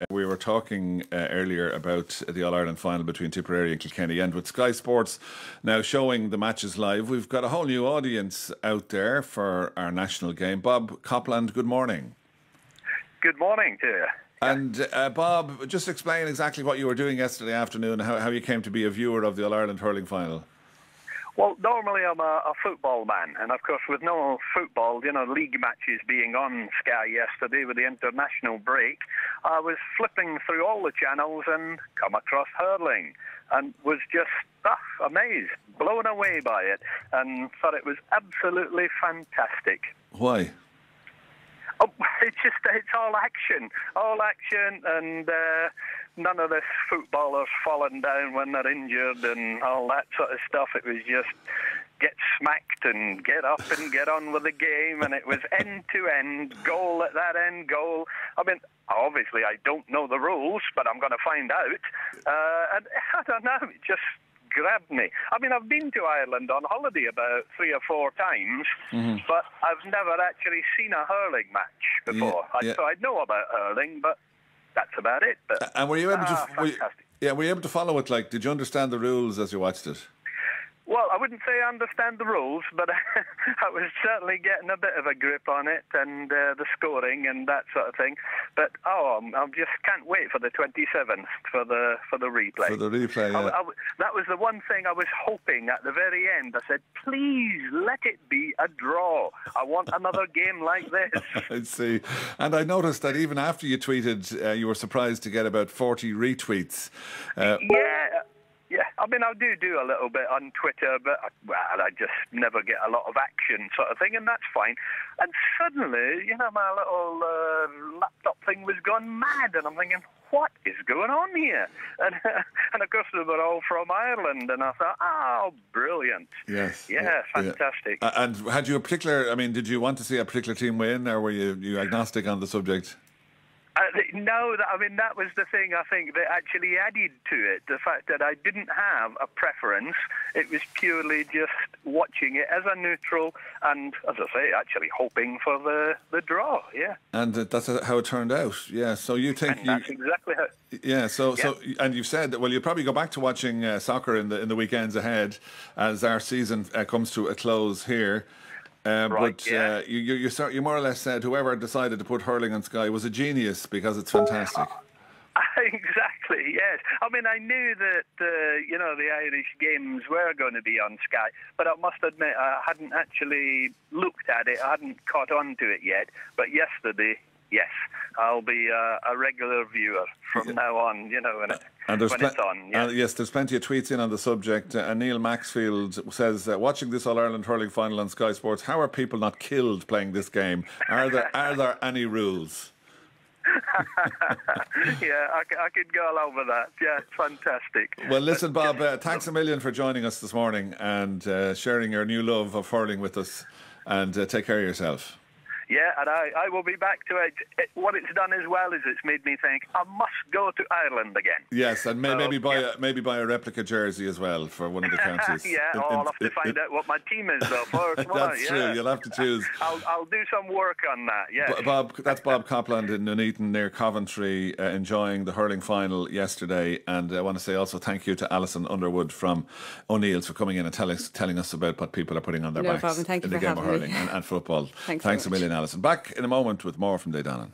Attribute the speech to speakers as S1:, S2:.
S1: We were talking earlier about the All-Ireland final between Tipperary and Kilkenny, and with Sky Sports now showing the matches live, we've got a whole new audience out there for our national game. Bob Copland, good morning.
S2: Good morning to you.
S1: And Bob, just explain exactly what you were doing yesterday afternoon, how you came to be a viewer of the All-Ireland hurling final.
S2: Well, normally I'm a football man, and of course with no football, league matches being on Sky yesterday with the international break, I was flipping through all the channels and come across hurling and was just amazed, blown away by it, and thought it was absolutely fantastic.
S1: Why?
S2: Oh, it's all action, and none of this footballers falling down when they're injured and all that sort of stuff. It was just get smacked and get up and get on with the game, and it was end to end, goal at that end, goal. I mean, obviously I don't know the rules, but I'm going to find out. And I don't know, it just grabbed me. I mean, I've been to Ireland on holiday about 3 or 4 times, but I've never actually seen a hurling match before. So I know about hurling, but that's about it. But,
S1: and were you able to?
S2: Fantastic.
S1: Were you able to follow it? Like, did you understand the rules as you watched it?
S2: Well, I wouldn't say I understand the rules, but I was certainly getting a bit of a grip on it and the scoring and that sort of thing. But I just can't wait for the 27th for the replay.
S1: For the replay, yeah.
S2: That was the one thing I was hoping at the very end. I said, please let it be a draw. I want another game like this.
S1: I see. And I noticed that even after you tweeted, you were surprised to get about 40 retweets.
S2: Yeah, I mean, I do a little bit on Twitter, but I just never get a lot of action sort of thing, and that's fine. And suddenly, my little laptop thing was gone mad, and I'm thinking, what is going on here? And of course, they were all from Ireland, and I thought, oh, brilliant.
S1: Yes.
S2: Yeah, fantastic.
S1: Yeah. And had you did you want to see a particular team win, or were you agnostic on the subject?
S2: No, that was the thing I think that actually added to it, the fact that I didn't have a preference. It was purely just watching it as a neutral and, as I say, actually hoping for the draw, yeah.
S1: And that's how it turned out, yeah. So you think...
S2: And that's exactly how...
S1: Yeah, so and you've said that, well, you'll probably go back to watching soccer in the weekends ahead as our season comes to a close here. But you more or less said whoever decided to put hurling on Sky was a genius because it's fantastic.
S2: Exactly, yes. I mean, I knew that, the Irish games were going to be on Sky, but I must admit I hadn't actually looked at it. I hadn't caught on to it yet. But yesterday, yes, I'll be a regular viewer from now on, when it's on. Yeah.
S1: Yes, there's plenty of tweets in on the subject. Neil Maxfield says, watching this All-Ireland hurling final on Sky Sports, how are people not killed playing this game? Are there any rules?
S2: Yeah, I could go all over that. Yeah, it's fantastic.
S1: Well, listen, Bob, thanks a million for joining us this morning and sharing your new love of hurling with us. And take care of yourself.
S2: Yeah, and I will be back to it. What it's done as well is it's made me think I must go to Ireland again.
S1: Yes, and maybe buy a replica jersey as well for one of the counties.
S2: Yeah, I'll have to find out what my team is though first.
S1: That's true. You'll have to choose.
S2: I'll do some work on that. Yeah,
S1: Bob. That's Bob Copland in Nuneaton near Coventry, enjoying the hurling final yesterday. And I want to say also thank you to Alison Underwood from O'Neill's for coming in and telling us about what people are putting on their backs
S3: Thank you
S1: in the
S3: for
S1: game of hurling
S3: me.
S1: and football.
S3: Thanks
S1: a million, Alison. Back in a moment with more from Daydanon.